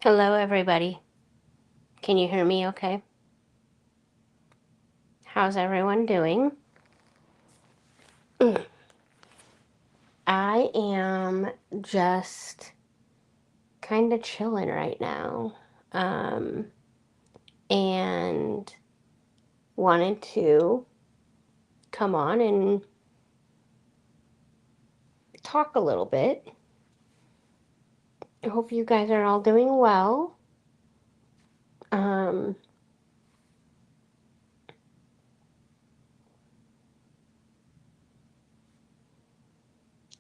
Hello, everybody. Can you hear me okay? How's everyone doing? I am just kind of chilling right now. Um, and wanted to come on and talk a little bit. I hope you guys are all doing well. Um,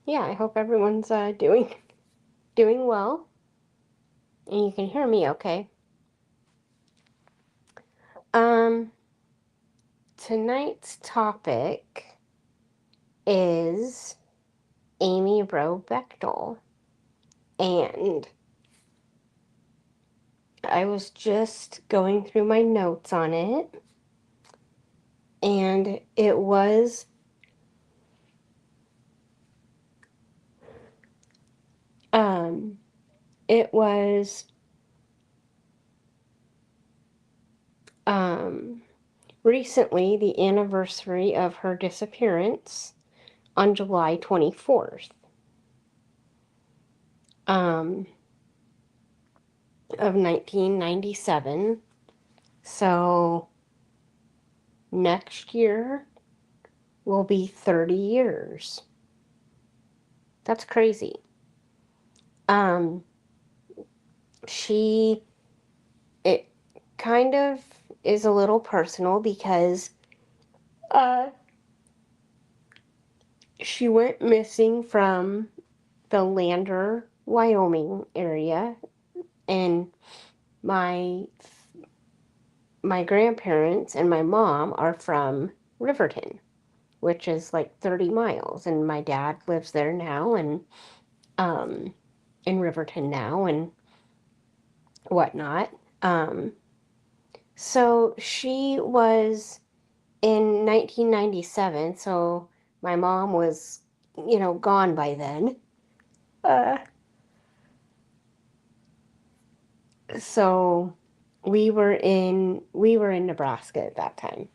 yeah, I hope everyone's doing well, and you can hear me okay. Um, Tonight's topic is Amy Wroe Bechtel. And I was just going through my notes on it, and um it was um recently the anniversary of her disappearance on July 24th um of 1997. So next year will be 30 years. That's crazy. Um she it kind of is a little personal because uh she went missing from the Lander, Wyoming area, and my my grandparents and my mom are from Riverton, which is like 30 miles, and my dad lives there now and um in Riverton now and whatnot. Um so she was in 1997, so my mom was, gone by then. Uh, so we were in Nebraska at that time.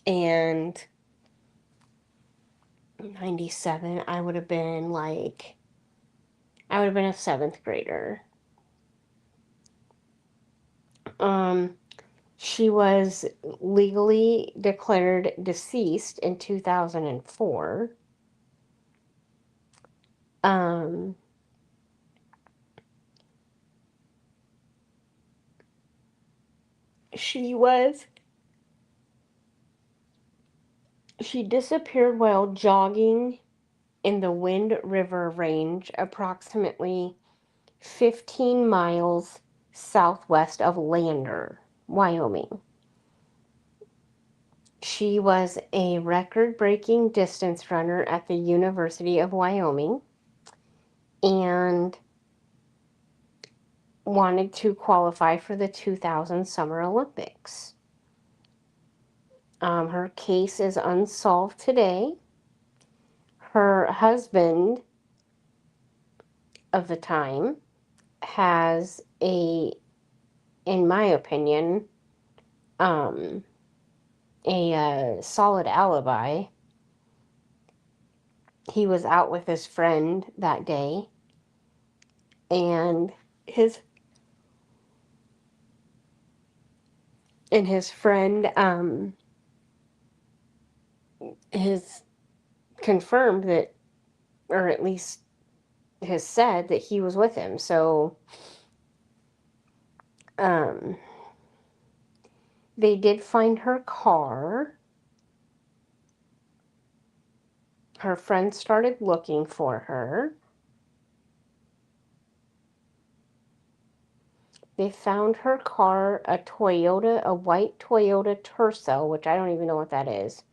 And 97, I would have been a 7th grader. Um she was legally declared deceased in 2004. Um she was she disappeared while jogging in the Wind River Range, approximately 15 miles southwest of Lander, Wyoming. She was a record breaking distance runner at the University of Wyoming and wanted to qualify for the 2000 Summer Olympics. Her case is unsolved today. Her husband of the time has in my opinion, um, a solid alibi. He was out with his friend that day, and his his friend has confirmed that, or at least has said that he was with him. So um, they did find her car. Her friends started looking for her. They found her car, a white Toyota Tercel, which I don't even know what that is,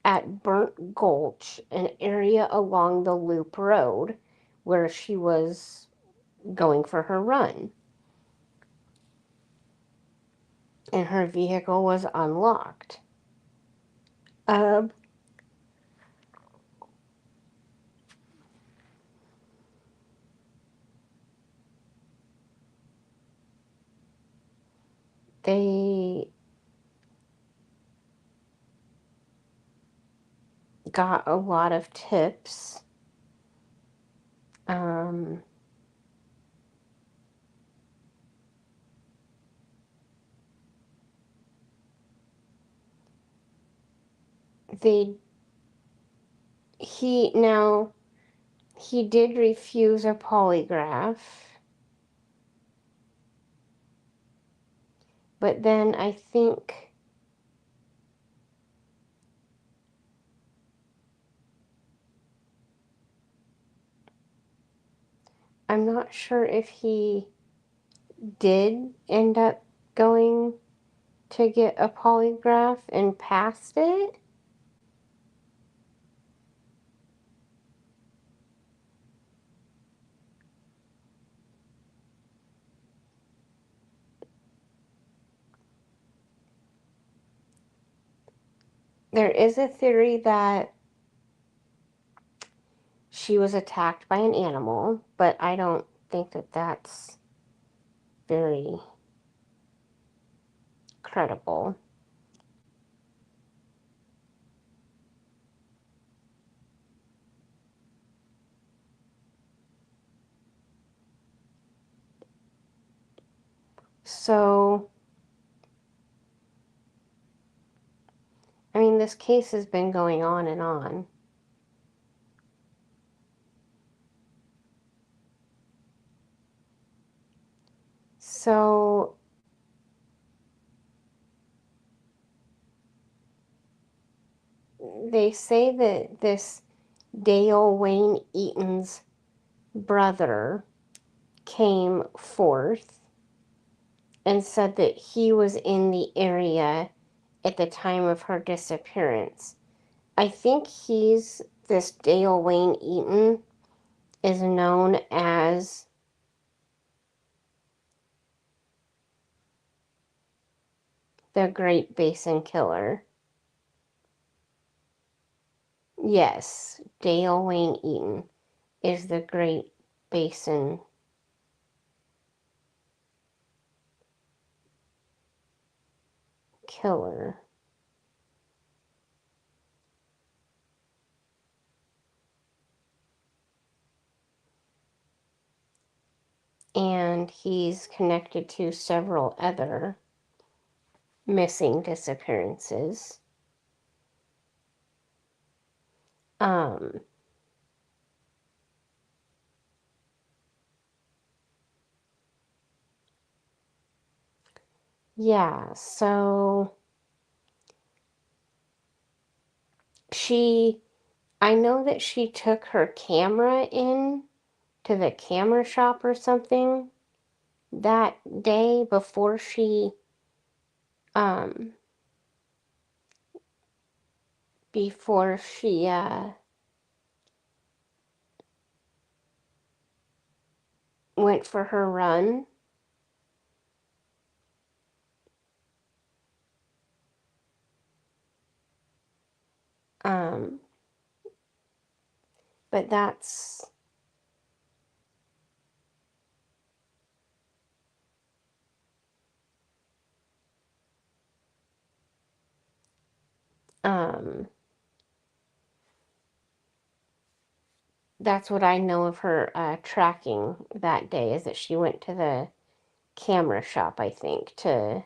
at Burnt Gulch, an area along the Loop Road where she was going for her run. And her vehicle was unlocked. Um, they got a lot of tips. They now he did refuse a polygraph, but then I think I'm not sure if he did end up going to get a polygraph and passed it. There is a theory that she was attacked by an animal, but I don't think that that's very credible. So, I mean, this case has been going on and on. So, they say that this Dale Wayne Eaton's brother came forth and said that he was in the area at the time of her disappearance. I think this Dale Wayne Eaton is known as the Great Basin Killer. Yes, Dale Wayne Eaton is the Great Basin Killer. And he's connected to several other missing disappearances. Um, yeah, so I know that she took her camera in to the camera shop or something that day um, before she went for her run. Um, but that's um, that's what I know of her tracking that day, is that she went to the camera shop, I think, to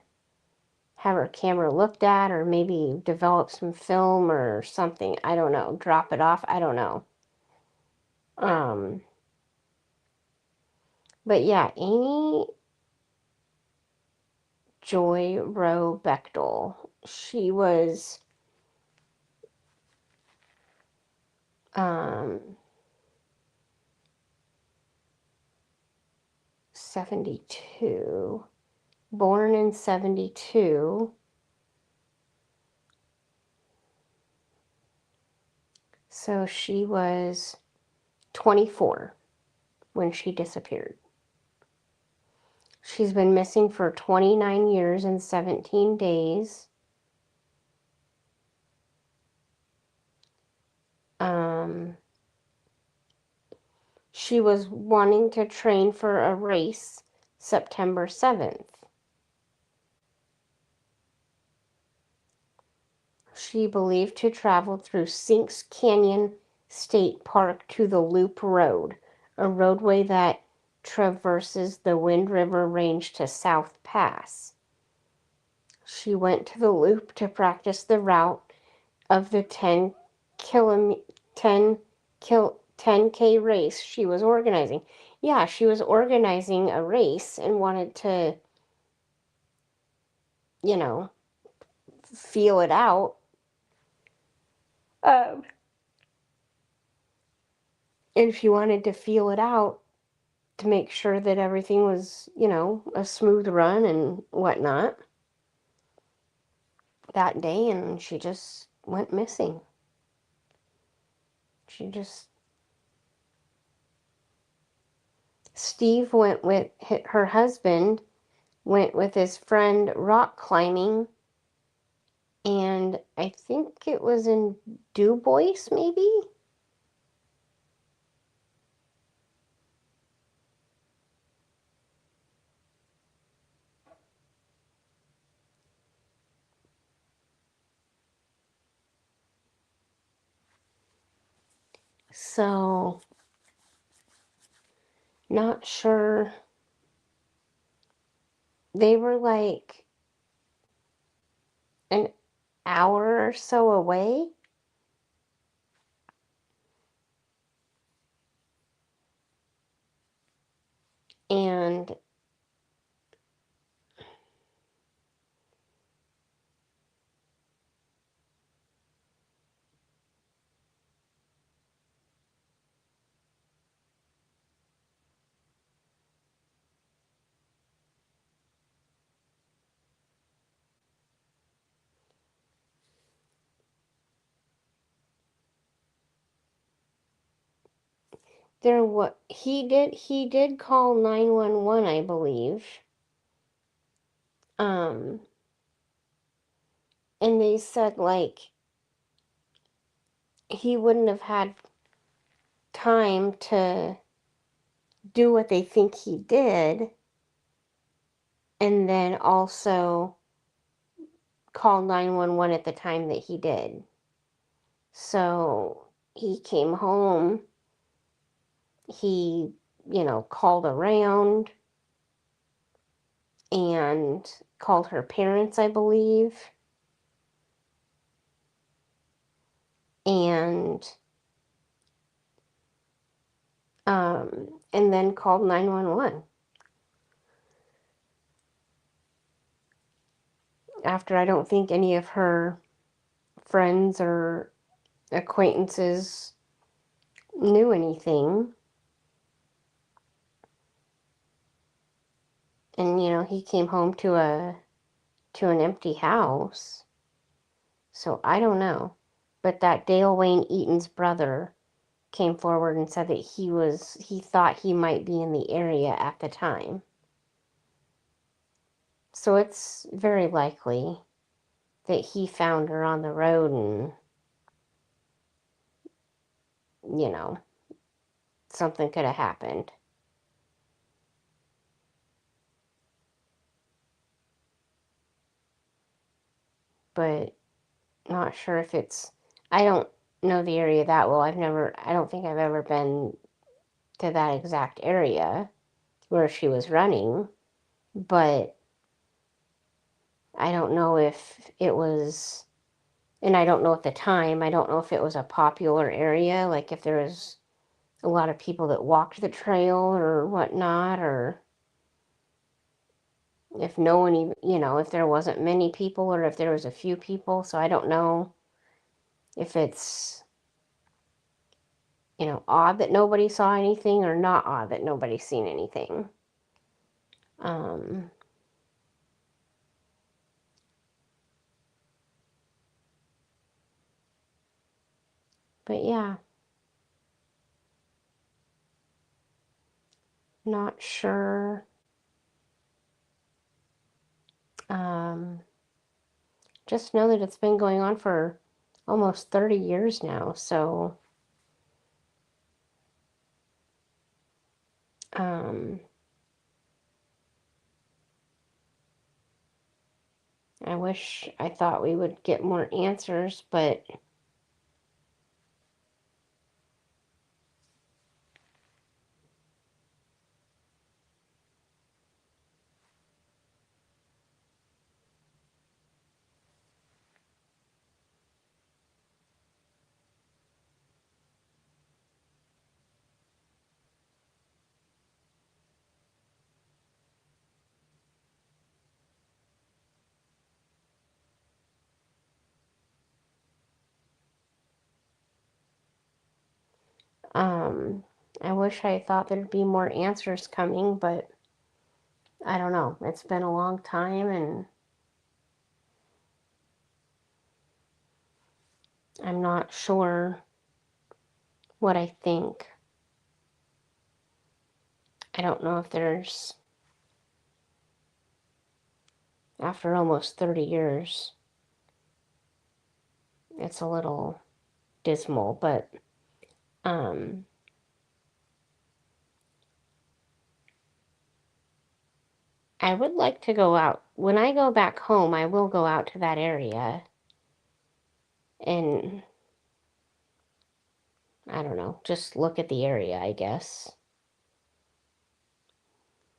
have her camera looked at, or maybe develop some film or something. I don't know. Drop it off. I don't know. Um, but yeah, Amy Joy Wroe Bechtel. She was um 72. Born in 72. So she was 24 when she disappeared. She's been missing for 29 years and 17 days. She was wanting to train for a race September 7th. She believed to travel through Sinks Canyon State Park to the Loop Road, a roadway that traverses the Wind River Range to South Pass. She went to the Loop to practice the route of the 10K race she was organizing. Yeah, she was organizing a race and wanted to, you know, feel it out. Um, and she wanted to feel it out to make sure that everything was, a smooth run and whatnot that day, and she just went missing. She just. Steve went with her husband, went with his friend rock climbing, and I think it was in Du Bois, maybe? So, not sure. They were like an hour or so away. And he did call 911, I believe. Um, and they said like he wouldn't have had time to do what they think he did, and then also call 911 at the time that he did. So he came home, he, called around and called her parents, I believe, and and then called 911 after I don't think any of her friends or acquaintances knew anything. And he came home to an empty house. So I don't know. But that Dale Wayne Eaton's brother came forward and said that he thought he might be in the area at the time. So it's very likely that he found her on the road and, you know, something could have happened. But not sure if I don't know the area that well. I don't think I've ever been to that exact area where she was running, but I don't know if it was, and I don't know at the time, I don't know if it was a popular area, like if there was a lot of people that walked the trail or whatnot, or if no one even, if there wasn't many people or if there was a few people. So I don't know if it's, odd that nobody saw anything or not odd that nobody's seen anything. Um, but yeah, not sure. Um, just know that it's been going on for almost 30 years now. So, um, I wish I thought we would get more answers, but um, I wish I thought there'd be more answers coming, but I don't know. It's been a long time and I'm not sure what I think. I don't know if there's, after almost 30 years, it's a little dismal, but um, I would like to go out. When I go back home, I will go out to that area and I don't know, just look at the area, I guess.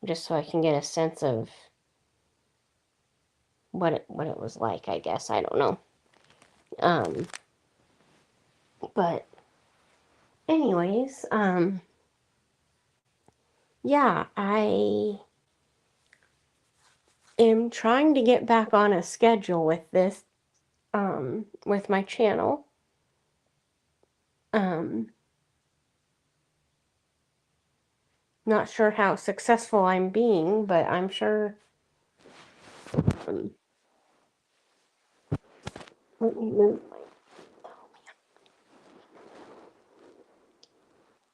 Just so I can get a sense of what it was like, I guess. I don't know. Um, but anyways, yeah, I am trying to get back on a schedule with this, with my channel. Um, not sure how successful I'm being, but I'm sure. Um, let me move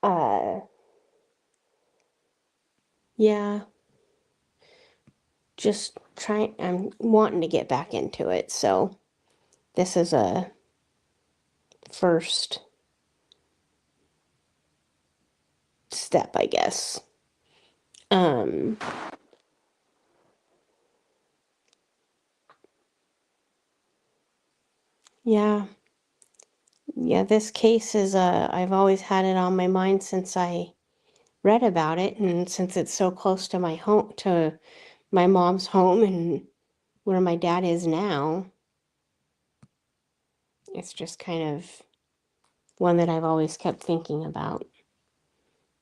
my. Yeah, just trying. I'm wanting to get back into it, so this is a first step, I guess. Um, yeah, yeah. This case is I've always had it on my mind since I read about it, and since it's so close to my home, to my mom's home, and where my dad is now, it's just kind of one that I've always kept thinking about,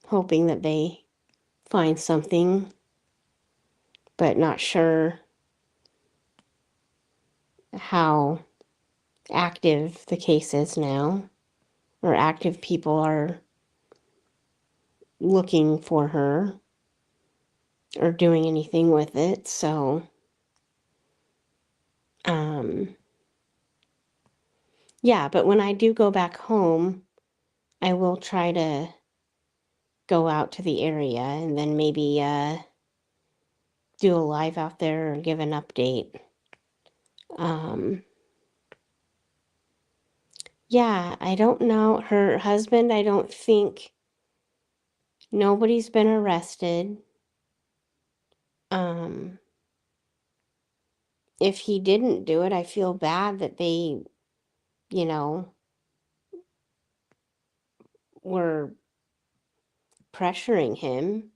hoping that they find something, but not sure how active the case is now, or active people are looking for her or doing anything with it. So, um, yeah, but when I do go back home, I will try to go out to the area and then maybe do a live out there or give an update. Um, yeah, I don't know. Her husband, I don't think nobody's been arrested. Um, if he didn't do it, I feel bad that they, you know, were pressuring him.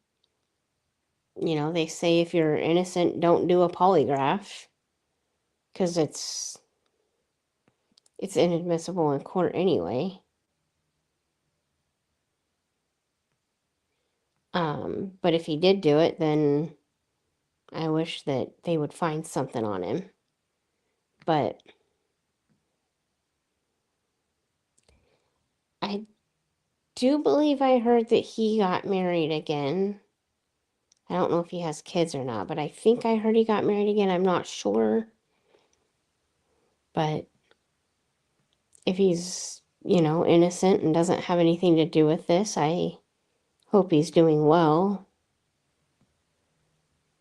You know, they say if you're innocent, don't do a polygraph because it's inadmissible in court anyway. But if he did do it, then I wish that they would find something on him. But I do believe I heard that he got married again. I don't know if he has kids or not, but I think I heard he got married again. I'm not sure. But if he's, innocent and doesn't have anything to do with this, I hope he's doing well.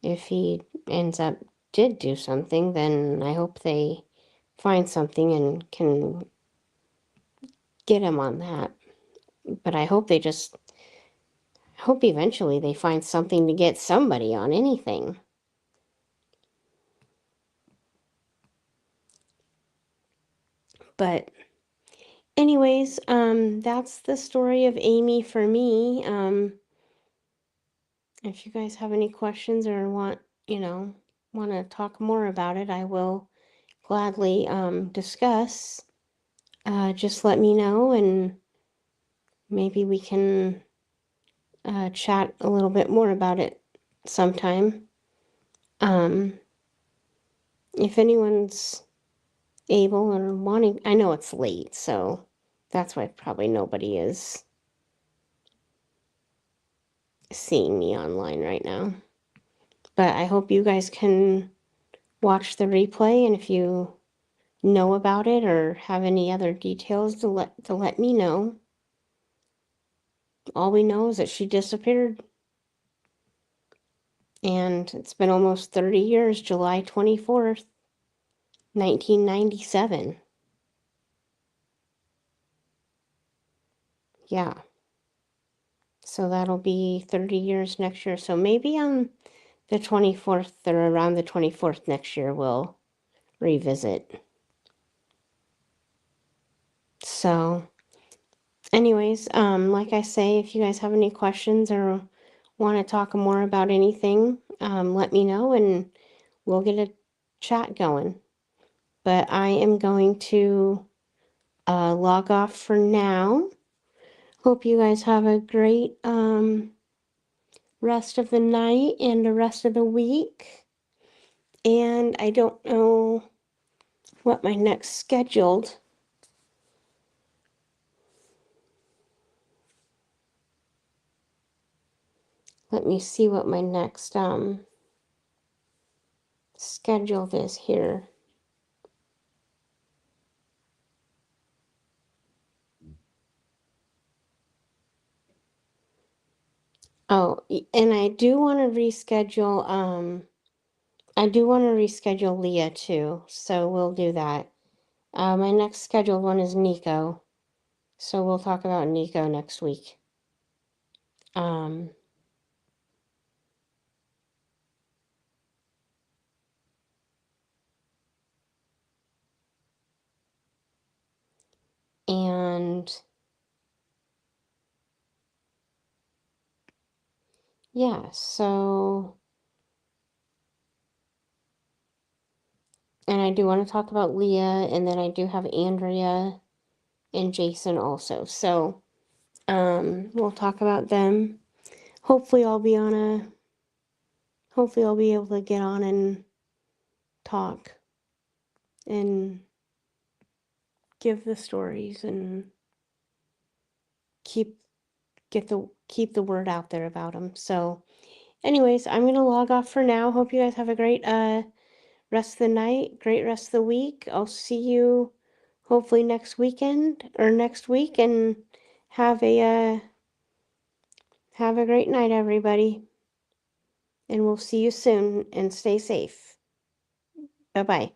If he ends up did do something, then I hope they find something and can get him on that. But I hope hope eventually they find something to get somebody on anything. But anyways, that's the story of Amy for me. If you guys have any questions or want to talk more about it, I will gladly discuss. Just let me know, and maybe we can chat a little bit more about it sometime. If anyone's able or wanting, I know it's late, so that's why probably nobody is seeing me online right now. But I hope you guys can watch the replay, and if you know about it or have any other details to let me know. All we know is that she disappeared, and it's been almost 30 years, July 24th, 1997. Yeah. So that'll be 30 years next year. So maybe on the 24th or around the 24th next year we'll revisit. So anyways, like I say, if you guys have any questions or want to talk more about anything, let me know and we'll get a chat going. But I am going to log off for now. Hope you guys have a great rest of the night and the rest of the week. And I don't know what my next scheduled. Let me see what my next scheduled is here. Oh, and I do want to reschedule Leah too, so we'll do that. My next scheduled one is Nico, so we'll talk about Nico next week. Um, and yeah, so, and I do want to talk about Leah, and then I do have Andrea and Jason also. So, we'll talk about them. Hopefully I'll be able to get on and talk and give the stories and keep the word out there about them. So anyways, I'm gonna log off for now. Hope you guys have a great rest of the night, great rest of the week. I'll see you hopefully next weekend or next week, and have a great night, everybody. And we'll see you soon, and stay safe. Bye bye.